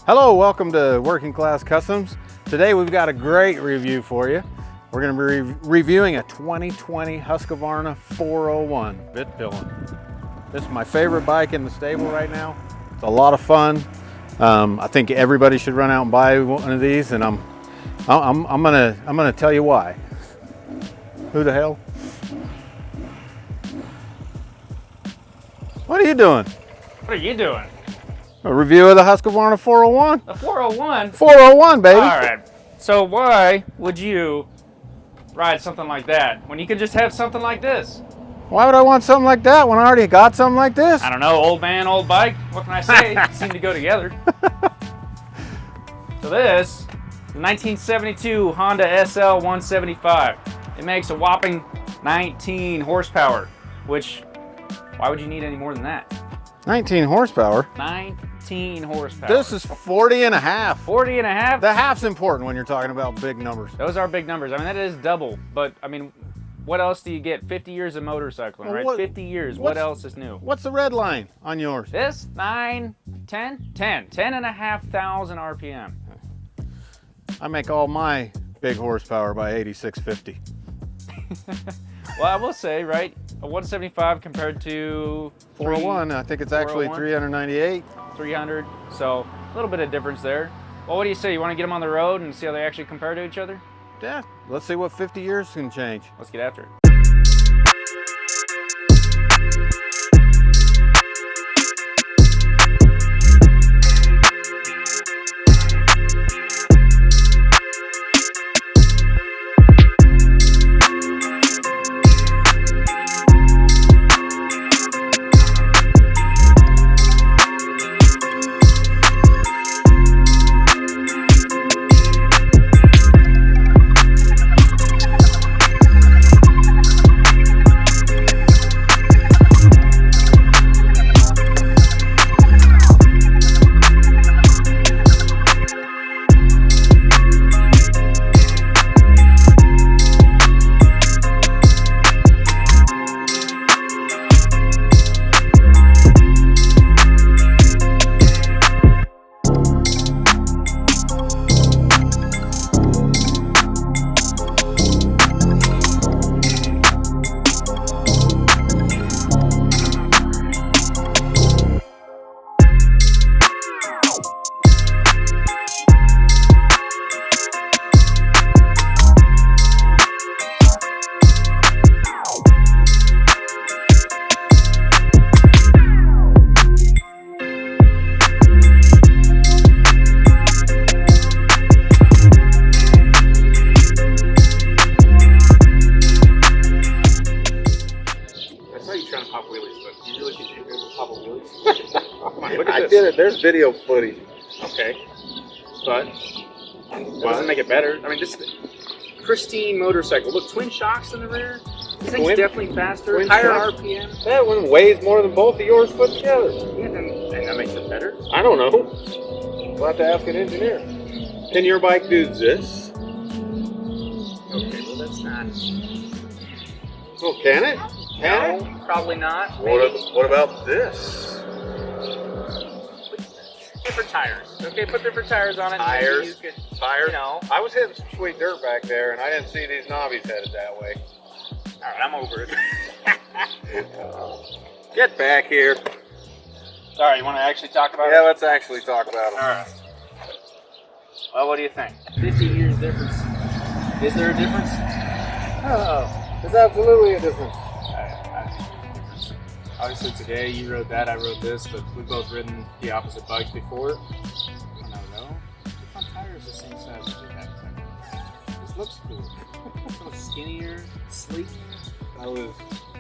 Hello, welcome to Working Class Customs. Today we've got a great review for you. We're going to be reviewing a 2020 Husqvarna 401 Vitpilen. This is my favorite bike in the stable right now. It's a lot of fun. I think everybody should run out and buy one of these, and I'm gonna tell you why. Who the hell? What are you doing? What are you doing? A review of the Husqvarna 401. The 401? 401, baby. All right. So why would you ride something like that when you could just have something like this? Why would I want something like that when I already got something like this? I don't know, old man, old bike. What can I say? Seem to go together. So this, the 1972 Honda SL175. It makes a whopping 19 horsepower, which, why would you need any more than that? 19 horsepower? 19 horsepower. This is 40 and a half. 40 and a half? The half's important when you're talking about big numbers. Those are big numbers. I mean, that is double, but I mean, what else do you get? 50 years of motorcycling, Well, right? 50 years. What else is new? What's the red line on yours? This, 10 and a half thousand RPM. I make all my big horsepower by 8650. Well, I will say, right, a 175 compared to 401, I think it's actually 398. 300, so a little bit of difference there. Well, what do you say? You want to get them on the road and see how they actually compare to each other? Yeah, let's see what 50 years can change. Let's get after it. I did it. There's video footage. Okay, but that doesn't make it better. I mean, this is a pristine motorcycle. Look, twin shocks in the rear. This thing's definitely faster, higher RPM. That one weighs more than both of yours put together. Yeah, and that makes it better. I don't know. We'll have to ask an engineer. Can your bike do this? Okay, well that's not. Oh, can it? Can it? No, probably not. What about this? Different tires. Okay, put different tires on it. Tires? Could, Tires? You know. I was hitting some sweet dirt back there, and I didn't see these knobbies headed that way. All right, I'm over it. Get back here. All right, you want to actually talk about it? Yeah, let's actually talk about them. All right. Well, what do you think? 50 years difference. Is there a difference? Oh, there's absolutely a difference. Obviously today you rode that, I rode this, but we've both ridden the opposite bikes before. I don't know. The front tire is the same size as your back tire. This looks cool. It's a little skinnier, sleek. I was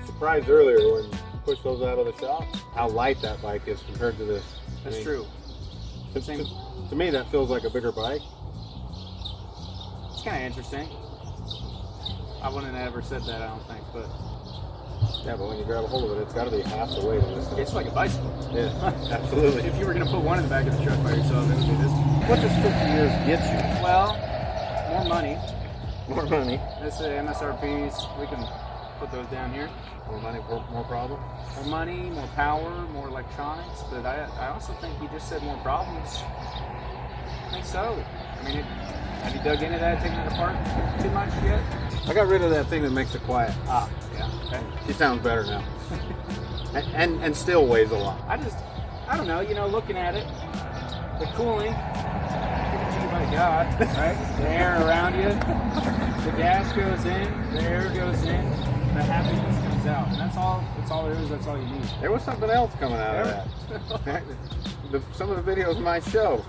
surprised earlier when you pushed those out of the shop, how light that bike is compared to this. That's true. To me, that feels like a bigger bike. It's kind of interesting. I wouldn't have ever said that, I don't think, but... Yeah, but when you grab a hold of it, it's got to be half the weight of this thing. It's like a bicycle. Yeah, absolutely. If you were going to put one in the back of the truck by yourself, it would be this. What does 50 years get you? Well, more money. More money. This is MSRPs. We can put those down here. More money, more problem? More money, more power, more electronics, but I also think you just said more problems. so. I mean, have you dug into that, taken it apart too much yet? I got rid of that thing that makes it quiet. Ah, yeah. Okay. She sounds better now. and still weighs a lot. I don't know, you know, looking at it, the cooling, given to you by God, right? The air around you, the gas goes in, the air goes in, the happiness comes out. And that's all there is, that's all you need. There was something else coming out of that. Some of the videos might show.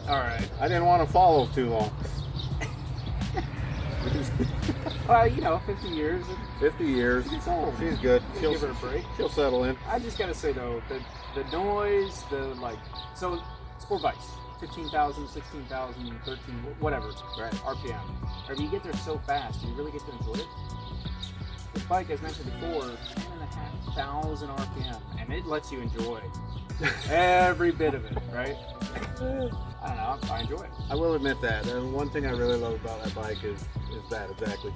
All right. I didn't want to follow too long. Well, you know, 50 years. 50 years. She's old. She's good. She'll give her a break. She'll settle in. I just gotta say though, the noise, so sport bikes, 15,000, 16,000, 13, whatever, Right. RPM. Or you get there so fast, do you really get to enjoy it? This bike, as mentioned before, 10,500 RPM, and it lets you enjoy every bit of it, right? I don't know, I enjoy it. I will admit that. And one thing I really love about that bike is that exactly.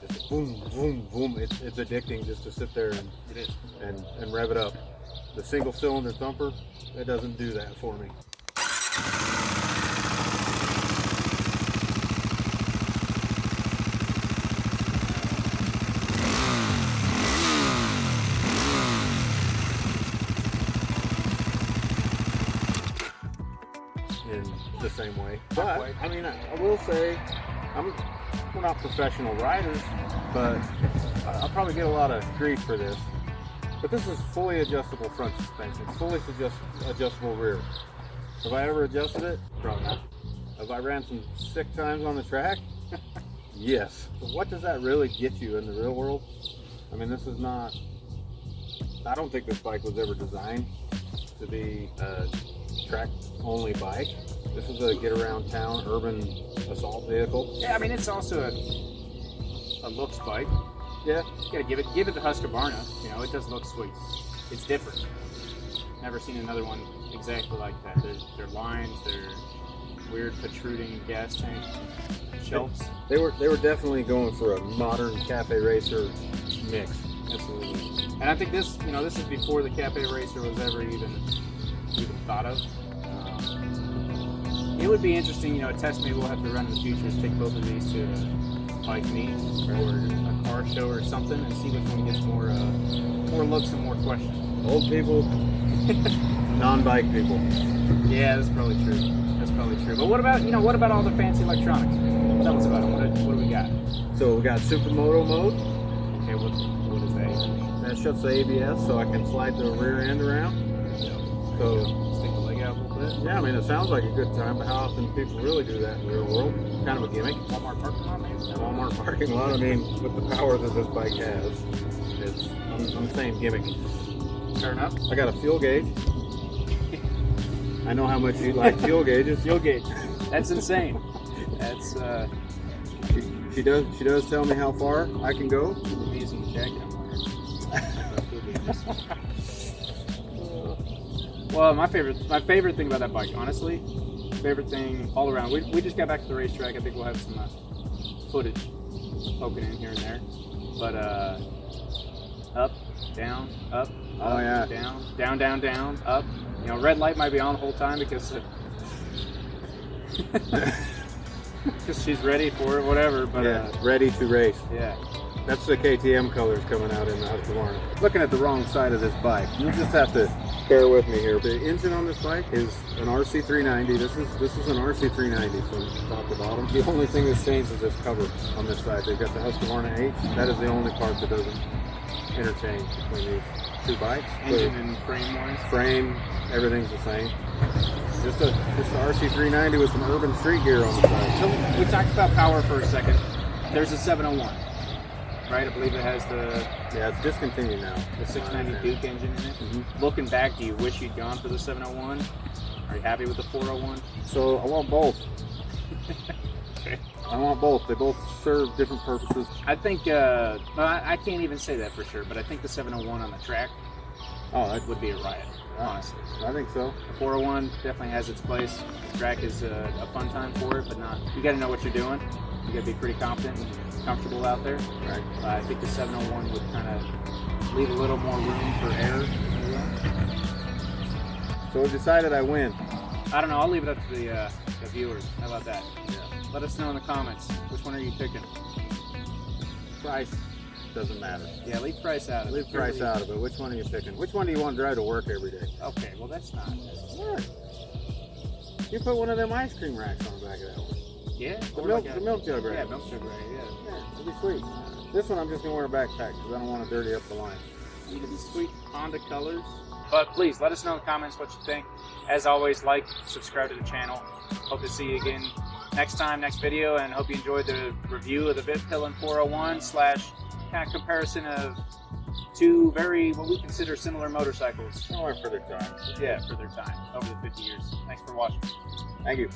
Just boom, boom, boom. It's addicting just to sit there It is. and rev it up. The single cylinder thumper, it doesn't do that for me. In the same way. But I mean, I will say, we're not professional riders, but I'll probably get a lot of grief for this. But this is fully adjustable front suspension, fully adjustable rear. Have I ever adjusted it? Probably not. Have I ran some sick times on the track? Yes. So what does that really get you in the real world? I mean, this is not, I don't think this bike was ever designed to be a track-only bike. This is a get-around-town urban assault vehicle. Yeah, I mean, it's also a looks bike. Yeah. You gotta give it the Husqvarna. You know, it does look sweet. It's different. Never seen another one exactly like that. Their lines, their weird protruding gas tank shelves. They were definitely going for a modern cafe racer mix. Absolutely. And I think this, you know, this is before the cafe racer was ever even thought of. It would be interesting, you know, a test maybe we'll have to run in the future is take both of these to a bike meet or a car show or something and see which one gets more looks and more questions. Old people, non-bike people. Yeah, that's probably true. That's probably true. But what about all the fancy electronics? Tell us about them. What do we got? So we got supermoto mode. Okay, what is that? That shuts the ABS so I can slide the rear end around. So Stick the leg out a little bit. yeah, I mean, it sounds like a good time, but how often people really do that in the real world? Kind of a gimmick. Walmart parking lot, maybe? Walmart parking lot. I mean, with the power that this bike has, I'm saying gimmick. Fair enough. I got a fuel gauge. I know how much you like fuel gauges. Fuel gauge. That's insane. That's She does tell me how far I can go. amazing jacket I'm wearing. Well, my favorite thing about that bike, honestly, favorite thing all around. We just got back to the racetrack. I think we'll have some footage poking in here and there. But up, down, up, Oh, yeah. down, down, up. You know, red light might be on the whole time because she's ready for it, whatever. But Yeah, ready to race. yeah. That's the KTM colors coming out in the Husqvarna. Looking at the wrong side of this bike. You just have to bear with me here. The engine on this bike is an RC390. This is an RC390 from top to bottom. The only thing that's changed is this cover on this side. They've got the Husqvarna H. That is the only part that doesn't interchange between these two bikes. Engine and frame wise. Frame, everything's the same. Just a RC390 with some urban street gear on the side. So we talked about power for a second. There's a 701, right? I believe it has Yeah, it's discontinued now. the 690 Duke engine in it. Mhm. Looking back, do you wish you'd gone for the 701? Are you happy with the 401? So I want both. Okay. I want both. They both serve different purposes. I think, well, I can't even say that for sure, but I think the 701 on the track would be a riot, honestly. I think so. The 401 definitely has its place. The track is a fun time for it, but not. You got to know what you're doing. You gotta be pretty confident and comfortable out there. Right. I think the 701 would kind of leave a little more room for error. So we've decided I win. I don't know, I'll leave it up to the viewers. How about that? Yeah. Let us know in the comments. Which one are you picking? Price doesn't matter. Yeah, leave price out of it. Leave price out of it. Which one are you picking? Which one do you want to drive to work every day? Okay, well that's not necessary. What? You put one of them ice cream racks on the back of that one. Yeah? The Or milk, like the milk jug rack. Yeah, milk jug rack, yeah. Yeah, it'll be sweet. This one I'm just gonna wear a backpack because I don't want to dirty up the line. These sweet Honda colors. But please let us know in the comments what you think. As always, like, subscribe to the channel. Hope to see you again next time, next video, and hope you enjoyed the review of the Vitpilen 401 / kind of comparison of two very, what we consider similar motorcycles. Or for their time. Yeah, for their time, over the 50 years. Thanks for watching. Thank you.